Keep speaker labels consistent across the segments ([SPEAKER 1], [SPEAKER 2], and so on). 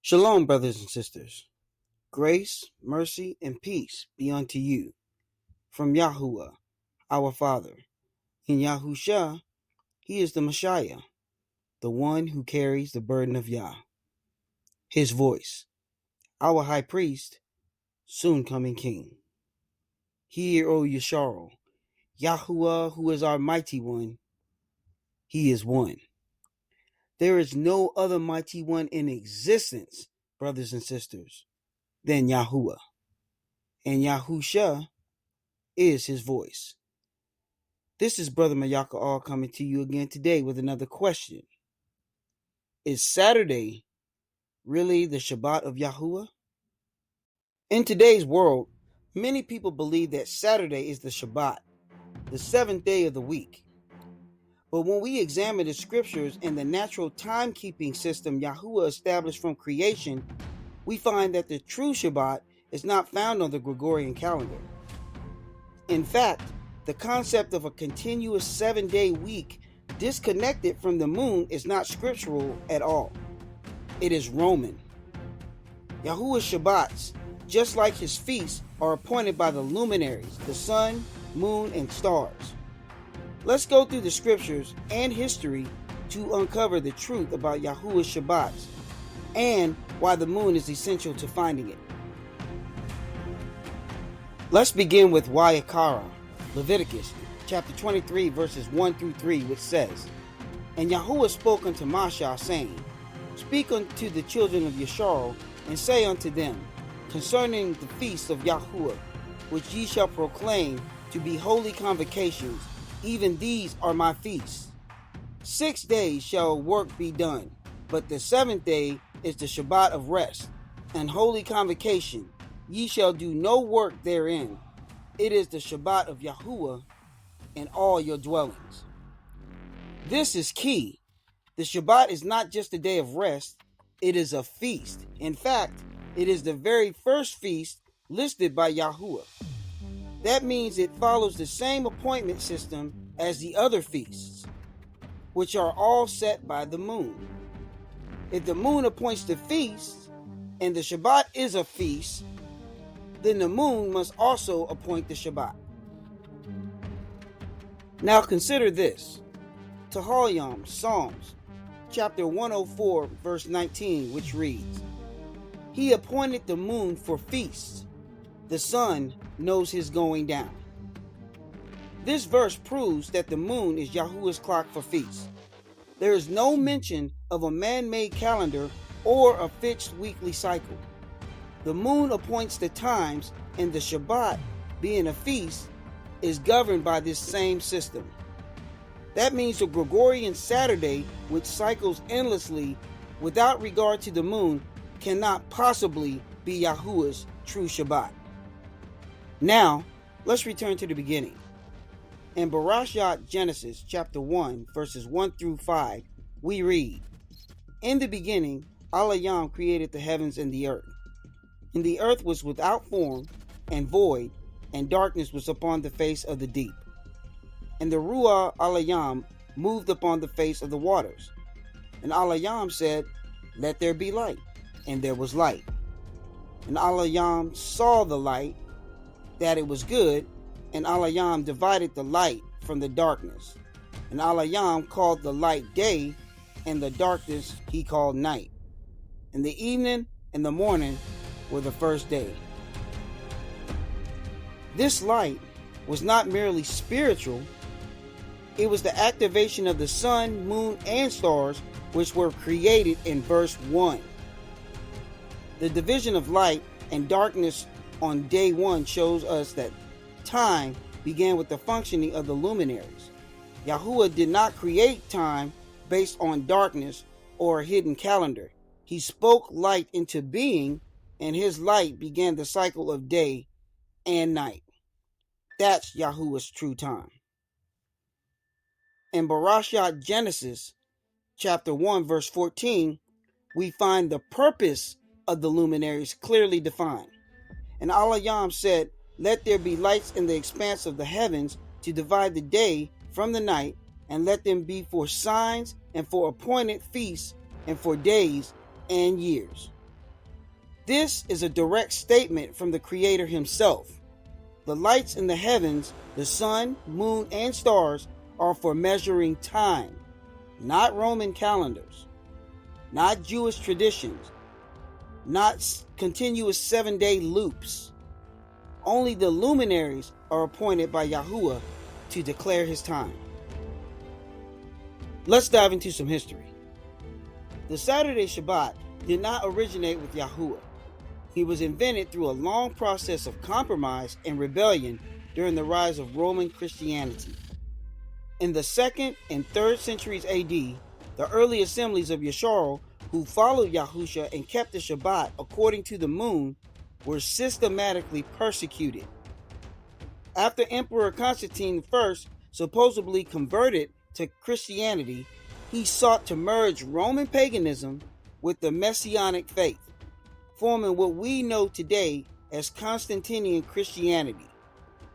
[SPEAKER 1] Shalom, brothers and sisters. Grace, mercy, and peace be unto you from Yahuwah, our Father. In Yahusha, he is the Messiah, the one who carries the burden of Yah. His voice, our high priest, soon coming king. Hear, O Yisharel, Yahuwah, who is our mighty one, he is one. There is no other mighty one in existence, brothers and sisters, than Yahuwah. And Yahusha is his voice. This is Brother YAHUAH'S coming to you again today with another question. Is Saturday really the Shabbat of Yahuwah? In today's world, many people believe that Saturday is the Shabbat, the seventh day of the week. But when we examine the scriptures and the natural timekeeping system Yahuwah established from creation, we find that the true Shabbat is not found on the Gregorian calendar. In fact, the concept of a continuous 7-day week disconnected from the moon is not scriptural at all. It is Roman. Yahuwah's Shabbats, just like his feasts, are appointed by the luminaries, the sun, moon, and stars. Let's go through the scriptures and history to uncover the truth about Yahuwah's Shabbats and why the moon is essential to finding it. Let's begin with YAHUAH'S, Leviticus chapter 23 verses 1 through 3, which says, And Yahuwah spoke unto Moshe, saying, Speak unto the children of Yisrael, and say unto them, concerning the feasts of Yahuwah, which ye shall proclaim to be holy convocations, even these are my feasts. 6 days shall work be done, but the 7th day is the Shabbat of rest, and holy convocation. Ye shall do no work therein. It is the Shabbat of Yahuwah in all your dwellings. This is key. The Shabbat is not just a day of rest, it is a feast. In fact, it is the very first feast listed by Yahuwah. That means it follows the same appointment system as the other feasts, which are all set by the moon. If the moon appoints the feast, and the Shabbat is a feast, then the moon must also appoint the Shabbat. Now consider this. Tehillim, Psalms, chapter 104, verse 19, which reads, He appointed the moon for feasts. The sun knows his going down. This verse proves that the moon is Yahuwah's clock for feasts. There is no mention of a man-made calendar or a fixed weekly cycle. The moon appoints the times, and the Shabbat, being a feast, is governed by this same system. That means the Gregorian Saturday, which cycles endlessly without regard to the moon, cannot possibly be Yahuwah's true Shabbat. Now, let's return to the beginning. In Genesis chapter 1, verses 1 through 5, we read, In the beginning, Elohim created the heavens and the earth. And the earth was without form and void, and darkness was upon the face of the deep. And the Ruach Elohim moved upon the face of the waters. And Elohim said, Let there be light. And there was light. And Elohim saw the light, that it was good, and Elohim divided the light from the darkness. And Elohim called the light day, and the darkness he called night. And the evening and the morning were the first day. This light was not merely spiritual, it was the activation of the sun, moon, and stars, which were created in verse 1. The division of light and darkness on day 1 shows us that time began with the functioning of the luminaries. Yahuwah did not create time based on darkness or a hidden calendar. He spoke light into being, and his light began the cycle of day and night. That's Yahuwah's true time. In Genesis chapter 1, verse 14, we find the purpose of the luminaries clearly defined. And Elohim said, Let there be lights in the expanse of the heavens to divide the day from the night, and let them be for signs and for appointed feasts and for days and years. This is a direct statement from the Creator himself. The lights in the heavens, the sun, moon, and stars are for measuring time, not Roman calendars, not Jewish traditions, not continuous 7-day loops. Only the luminaries are appointed by Yahuwah to declare his time. Let's dive into some history. The Saturday Shabbat did not originate with Yahuwah. He was invented through a long process of compromise and rebellion during the rise of Roman Christianity. In the 2nd and 3rd centuries AD, the early assemblies of Yisrael who followed Yahusha and kept the Shabbat according to the moon were systematically persecuted. After Emperor Constantine I supposedly converted to Christianity, he sought to merge Roman paganism with the Messianic faith, forming what we know today as Constantinian Christianity,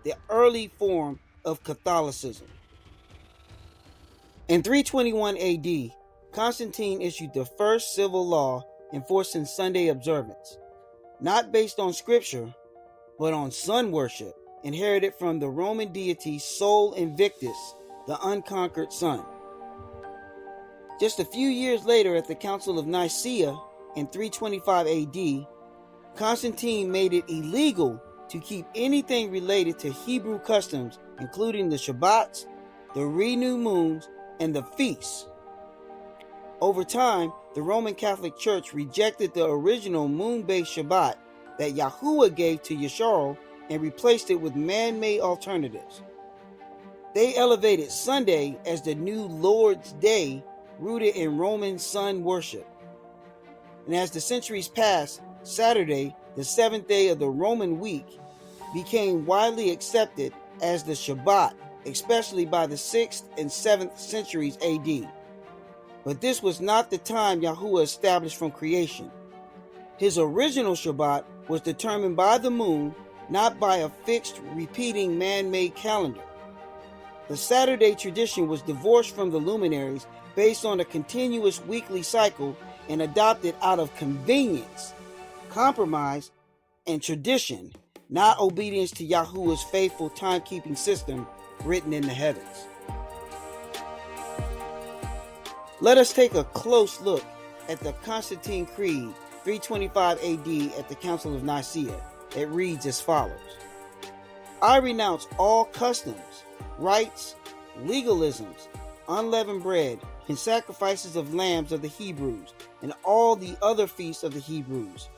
[SPEAKER 1] the early form of Catholicism. In 321 AD, Constantine issued the first civil law enforcing Sunday observance, not based on scripture, but on sun worship, inherited from the Roman deity Sol Invictus, the unconquered sun. Just a few years later, at the Council of Nicaea in 325 AD, Constantine made it illegal to keep anything related to Hebrew customs, including the Shabbats, the renewed moons, and the feasts. Over time, the Roman Catholic Church rejected the original moon-based Shabbat that Yahuwah gave to Yisrael and replaced it with man-made alternatives. They elevated Sunday as the new Lord's Day, rooted in Roman sun worship. And as the centuries passed, Saturday, the 7th day of the Roman week, became widely accepted as the Shabbat, especially by the 6th and 7th centuries AD. But this was not the time Yahuwah established from creation. His original Shabbat was determined by the moon, not by a fixed, repeating man-made calendar. The Saturday tradition was divorced from the luminaries based on a continuous weekly cycle and adopted out of convenience, compromise, and tradition, not obedience to Yahuwah's faithful timekeeping system written in the heavens. Let us take a close look at the Constantine Creed, 325 AD at the Council of Nicaea. It reads as follows: I renounce all customs, rites, legalisms, unleavened bread, and sacrifices of lambs of the Hebrews, and all the other feasts of the Hebrews,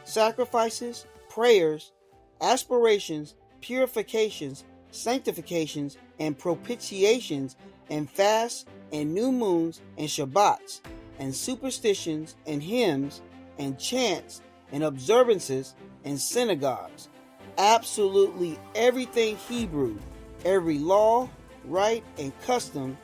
[SPEAKER 1] sacrifices, prayers, aspirations, purifications, sanctifications, and propitiations, and fasts, and new moons, and Shabbats, and superstitions, and hymns, and chants, and observances, and synagogues. Absolutely everything Hebrew, every law, rite, and custom.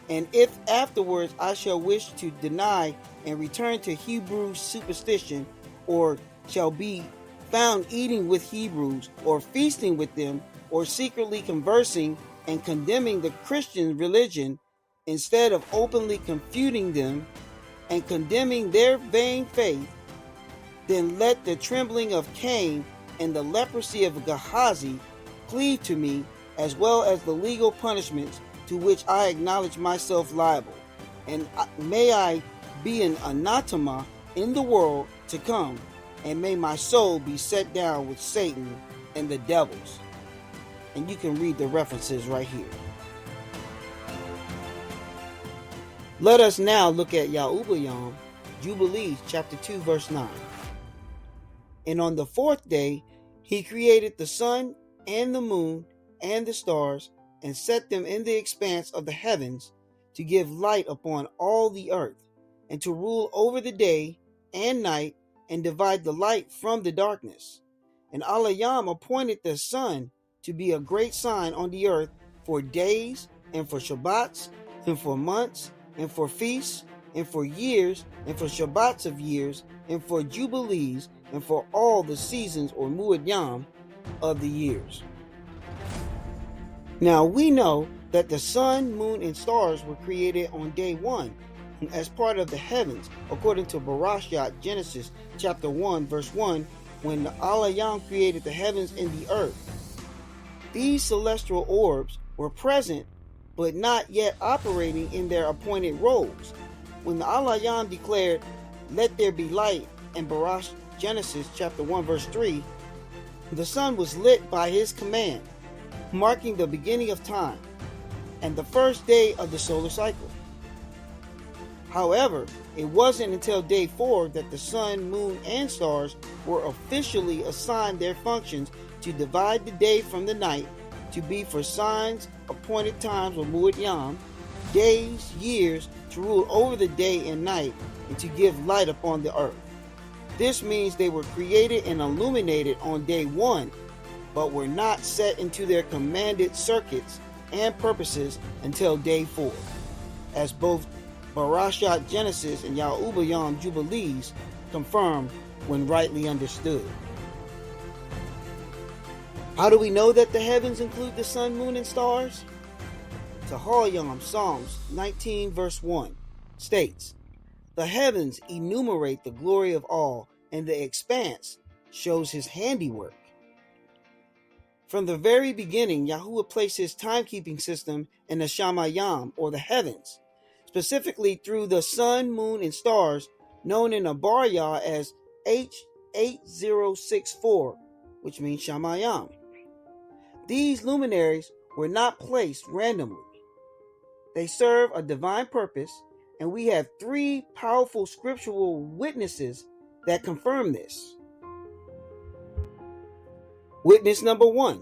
[SPEAKER 1] And if afterwards I shall wish to deny and return to Hebrew superstition, or shall be found eating with Hebrews, or feasting with them, or secretly conversing and condemning the Christian religion, instead of openly confuting them and condemning their vain faith, then let the trembling of Cain and the leprosy of Gehazi cleave to me, as well as the legal punishments to which I acknowledge myself liable, and may I be an anathema in the world to come, and may my soul be set down with Satan and the devils. And you can read the references right here. Let us now look at YAHUAH'S, Jubilees, chapter 2, verse 9. And on the 4th day, he created the sun and the moon and the stars, and set them in the expanse of the heavens to give light upon all the earth, and to rule over the day and night, and divide the light from the darkness. And Alayam appointed the sun to be a great sign on the earth for days, and for Shabbats, and for months, and for feasts, and for years, and for Shabbats of years, and for Jubilees, and for all the seasons or muadyam of the years. Now we know that the sun, moon, and stars were created on day 1, as part of the heavens, according to Barashat Genesis chapter 1, verse 1, when the Alayam created the heavens and the earth. These celestial orbs were present, but not yet operating in their appointed roles. When the Alayam declared, "Let there be light," in Barashat Genesis chapter 1, verse 3, the sun was lit by his command, marking the beginning of time and the first day of the solar cycle. However, it wasn't until day 4 that the sun, moon, and stars were officially assigned their functions to divide the day from the night, to be for signs, appointed times or muadyam, days, years, to rule over the day and night, and to give light upon the earth. This means they were created and illuminated on day 1, but were not set into their commanded circuits and purposes until day 4, as both Barashat Genesis and YAHUAH'S Jubilees confirm when rightly understood. How do we know that the heavens include the sun, moon, and stars? HIS Psalms 19 verse 1 states, "The heavens enumerate the glory of all, and the expanse shows his handiwork." From the very beginning, Yahuwah placed his timekeeping system in the shamayam, or the heavens, specifically through the sun, moon, and stars, known in Abarya as H8064, which means shamayam. These luminaries were not placed randomly. They serve a divine purpose, and we have 3 powerful scriptural witnesses that confirm this. Witness number 1,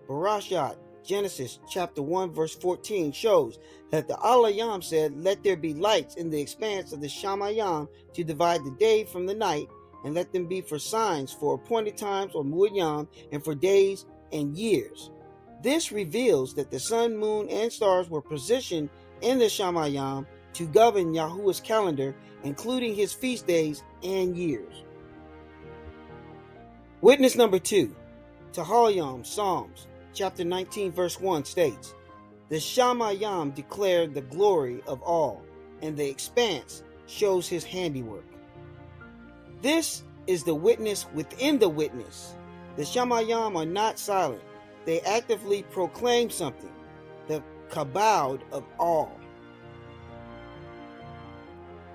[SPEAKER 1] Barashat Genesis chapter 1 verse 14 shows that the Alayam said, "Let there be lights in the expanse of the shamayam to divide the day from the night, and let them be for signs, for appointed times or muadyam, and for days and years." This reveals that the sun, moon, and stars were positioned in the shamayam to govern Yahuwah's calendar, including his feast days and years. Witness number 2, HIS Psalms chapter 19 verse 1 states, "The shamayam declared the glory of all, and the expanse shows his handiwork." This is the witness within the witness. The shamayam are not silent. They actively proclaim something, the kabod of all.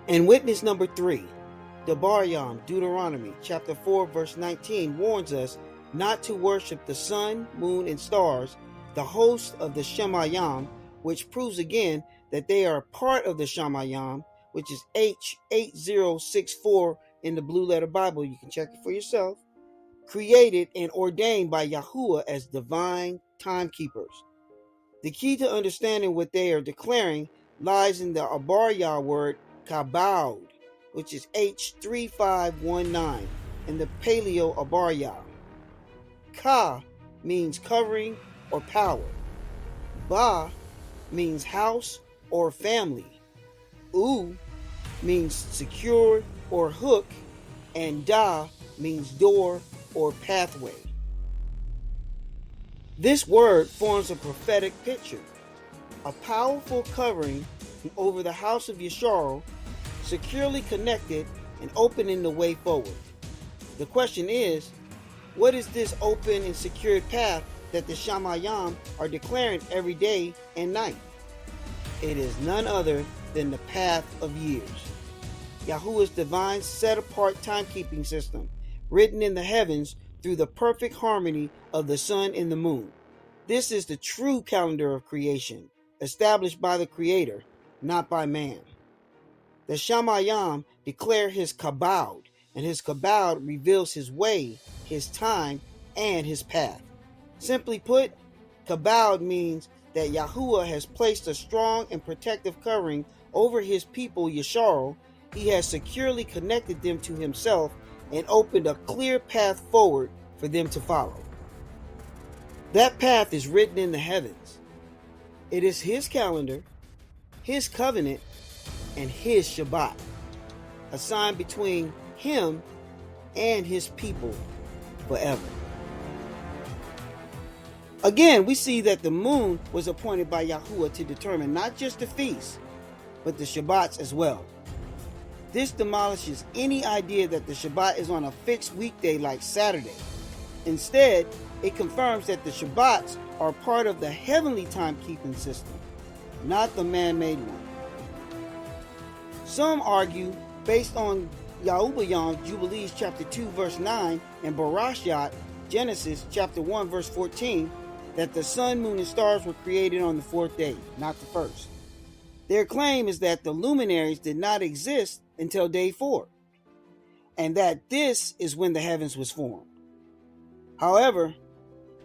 [SPEAKER 1] And witness number 3, Deuteronomy chapter 4 verse 19 warns us not to worship the sun, moon, and stars, the host of the shamayam, which proves again that they are part of the shamayam, which is H8064 in the Blue Letter Bible. You can check it for yourself. Created and ordained by Yahuwah as divine timekeepers. The key to understanding what they are declaring lies in the Abarya word kabod, which is H3519 in the Paleo Abarya. Ka means covering or power. Ba means house or family. U means secure or hook. And Da means door or pathway. This word forms a prophetic picture, a powerful covering over the house of Yisrael, securely connected and opening the way forward. The question is, what is this open and secured path that the shamayam are declaring every day and night? It is none other than the path of years. Yahuwah's divine set-apart timekeeping system, written in the heavens through the perfect harmony of the sun and the moon. This is the true calendar of creation, established by the Creator, not by man. The shamayam declare his kabod, and his kabod reveals his way, his time, and his path. Simply put, kabod means that Yahuwah has placed a strong and protective covering over his people Yisrael. He has securely connected them to himself and opened a clear path forward for them to follow. That path is written in the heavens. It is his calendar, his covenant, and his Shabbat, a sign between him and his people forever. Again, we see that the moon was appointed by Yahuwah to determine not just the feast, but the Shabbats as well. This demolishes any idea that the Shabbat is on a fixed weekday like Saturday. Instead, it confirms that the Shabbats are part of the heavenly timekeeping system, not the man-made one. Some argue, based on YAHUAH'S Jubilees chapter 2 verse 9 and Barashat Genesis chapter 1 verse 14, that the sun, moon, and stars were created on the fourth day, not the first. Their claim is that the luminaries did not exist until day 4, and that this is when the heavens was formed. However,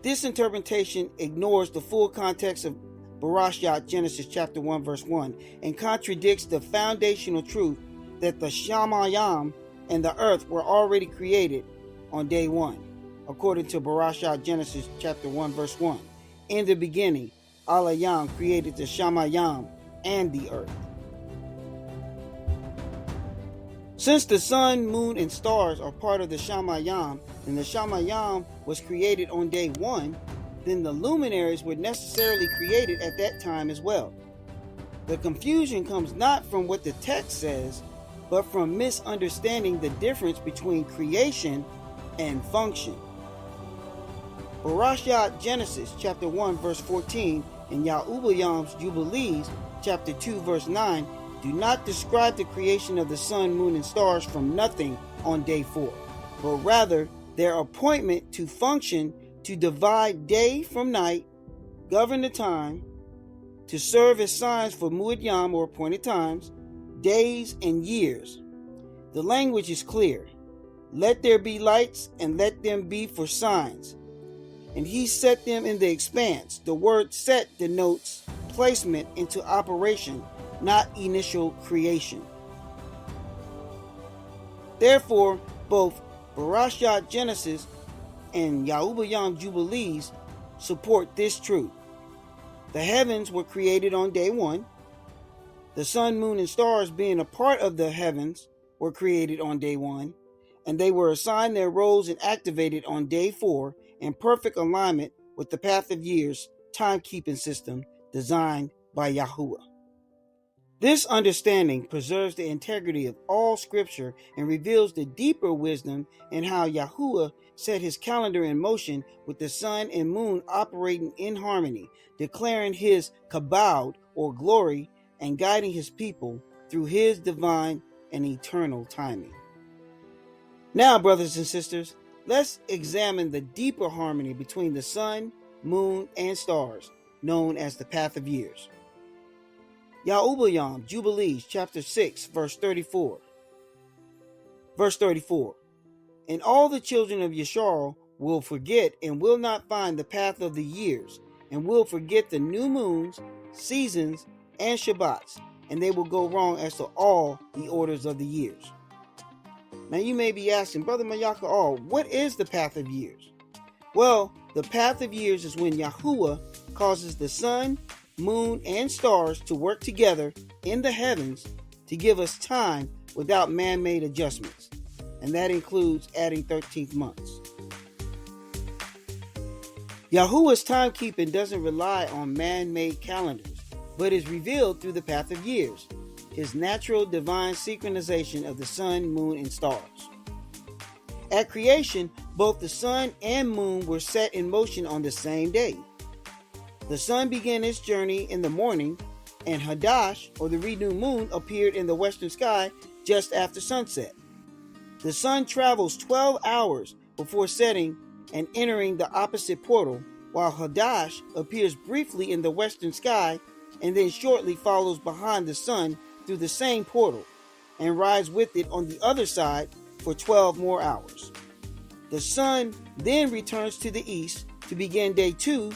[SPEAKER 1] this interpretation ignores the full context of Barashat Genesis chapter 1 verse 1 and contradicts the foundational truth that the shamayam and the earth were already created on day 1, according to Barashat Genesis chapter 1 verse 1. In the beginning, Alayam created the shamayam and the earth. Since the sun, moon, and stars are part of the shamayam, and the shamayam was created on day 1, then the luminaries were necessarily created at that time as well. The confusion comes not from what the text says, but from misunderstanding the difference between creation and function. Barashat Genesis chapter 1 verse 14 and YAHUAH'S Jubilees chapter 2 verse 9 do not describe the creation of the sun, moon, and stars from nothing on day 4, but rather their appointment to function to divide day from night, govern the time, to serve as signs for muadyam or appointed times, days, and years. The language is clear. Let there be lights, and let them be for signs. And he set them in the expanse. The word set denotes placement into operation, not initial creation. Therefore, both Barashat Genesis and YAHUAH'S Jubilees support this truth. The heavens were created on day 1. The sun, moon, and stars, being a part of the heavens, were created on day 1, and they were assigned their roles and activated on day 4 in perfect alignment with the path of years timekeeping system designed by Yahuwah. This understanding preserves the integrity of all scripture and reveals the deeper wisdom in how Yahuwah set his calendar in motion with the sun and moon operating in harmony, declaring his kabod or glory and guiding his people through his divine and eternal timing. Now, brothers and sisters, let's examine the deeper harmony between the sun, moon, and stars, known as the path of years. YAHUAH'S Jubilees chapter 6 verse 34. Verse 34. And all the children of Yashar will forget and will not find the path of the years, and will forget the new moons, seasons, and Shabbats, and they will go wrong as to all the orders of the years. Now you may be asking, Brother Mayaka, what is the path of years? Well, the path of years is when Yahuwah causes the sun, moon, and stars to work together in the heavens to give us time without man-made adjustments, and that includes adding 13th months. Yahuwah's timekeeping doesn't rely on man-made calendars, but is revealed through the path of years, his natural divine synchronization of the sun, moon, and stars. At creation, both the sun and moon were set in motion on the same day. The sun began its journey in the morning, and Hadash, or the renewed moon, appeared in the western sky just after sunset. The sun travels 12 hours before setting and entering the opposite portal, while Hadash appears briefly in the western sky and then shortly follows behind the sun through the same portal and rides with it on the other side for 12 more hours. The sun then returns to the east to begin day 2,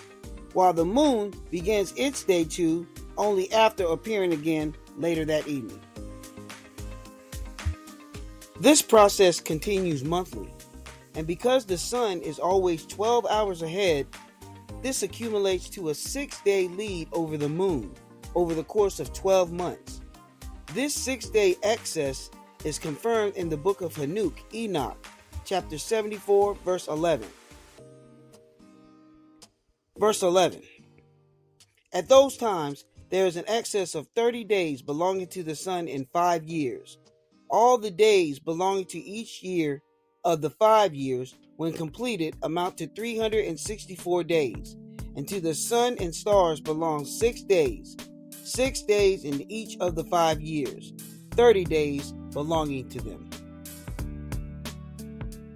[SPEAKER 1] while the moon begins its day 2 only after appearing again later that evening. This process continues monthly, and because the sun is always 12 hours ahead, this accumulates to a 6-day lead over the moon over the course of 12 months. This 6-day excess is confirmed in the book of Enoch, chapter 74, verse 11. Verse 11. At those times, there is an excess of 30 days belonging to the sun in 5 years. All the days belonging to each year of the 5 years, when completed, amount to 364 days. And to the sun and stars belong 6 days. 6 days in each of the 5 years, 30 days belonging to them.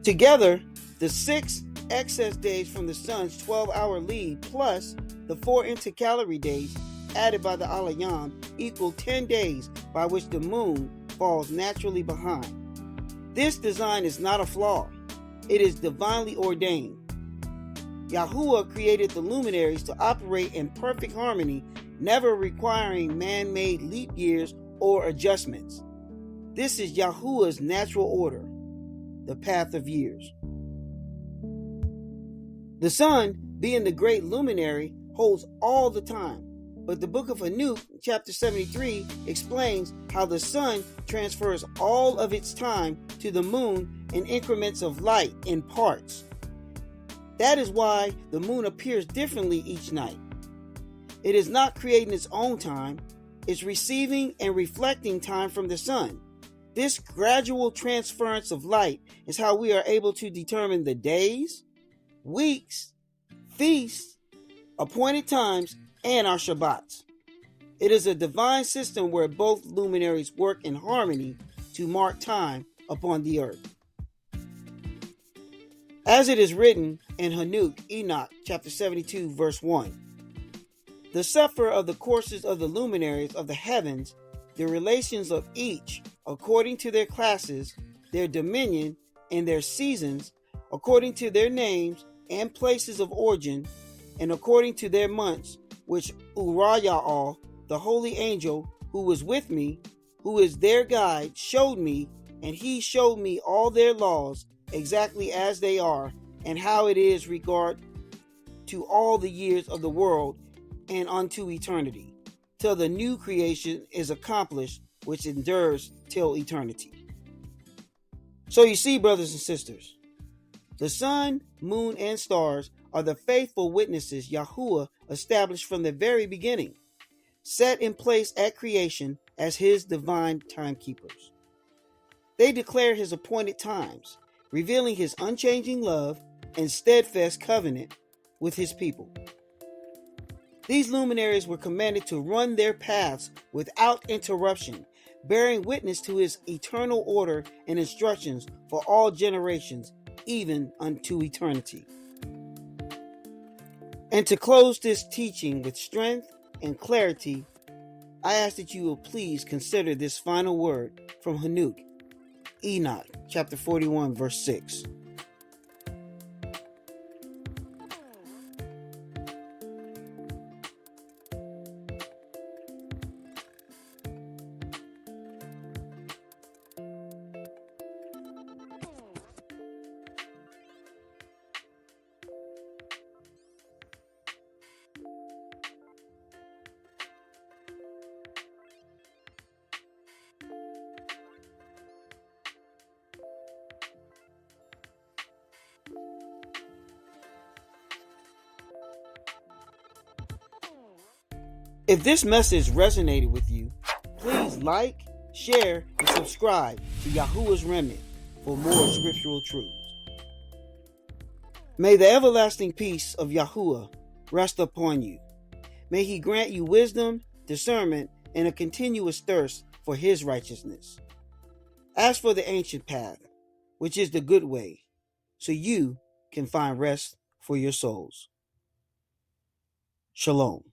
[SPEAKER 1] Together, the 6 excess days from the sun's 12-hour lead plus the 4 intercalary days added by the alayam equal 10 days by which the moon falls naturally behind. This design is not a flaw. It is divinely ordained. Yahuwah created the luminaries to operate in perfect harmony, never requiring man-made leap years or adjustments. This is Yahuwah's natural order, the path of years. The sun, being the great luminary, holds all the time. But the book of Hanuk, chapter 73, explains how the sun transfers all of its time to the moon in increments of light in parts. That is why the moon appears differently each night. It is not creating its own time, it's receiving and reflecting time from the sun. This gradual transference of light is how we are able to determine the days, weeks, feasts, appointed times, and our Shabbats. It is a divine system where both luminaries work in harmony to mark time upon the earth. As it is written in Hanuk, Enoch, chapter 72, verse 1, the sefer of the courses of the luminaries of the heavens, the relations of each, according to their classes, their dominion, and their seasons, according to their names and places of origin, and according to their months, which Uriah, the holy angel who was with me, who is their guide, showed me, and he showed me all their laws exactly as they are, and how it is regard to all the years of the world and unto eternity, till the new creation is accomplished, which endures till eternity. So you see, brothers and sisters, the sun, moon, and stars are the faithful witnesses Yahuwah established from the very beginning, set in place at creation as his divine timekeepers. They declare his appointed times, revealing his unchanging love and steadfast covenant with his people. These luminaries were commanded to run their paths without interruption, bearing witness to his eternal order and instructions for all generations, even unto eternity. And to close this teaching with strength and clarity, I ask that you will please consider this final word from Hanuk, Enoch, chapter 41, verse 6. If this message resonated with you, please like, share, and subscribe to Yahuwah's Remnant for more scriptural truths. May the everlasting peace of Yahuwah rest upon you. May he grant you wisdom, discernment, and a continuous thirst for his righteousness. Ask for the ancient path, which is the good way, so you can find rest for your souls. Shalom.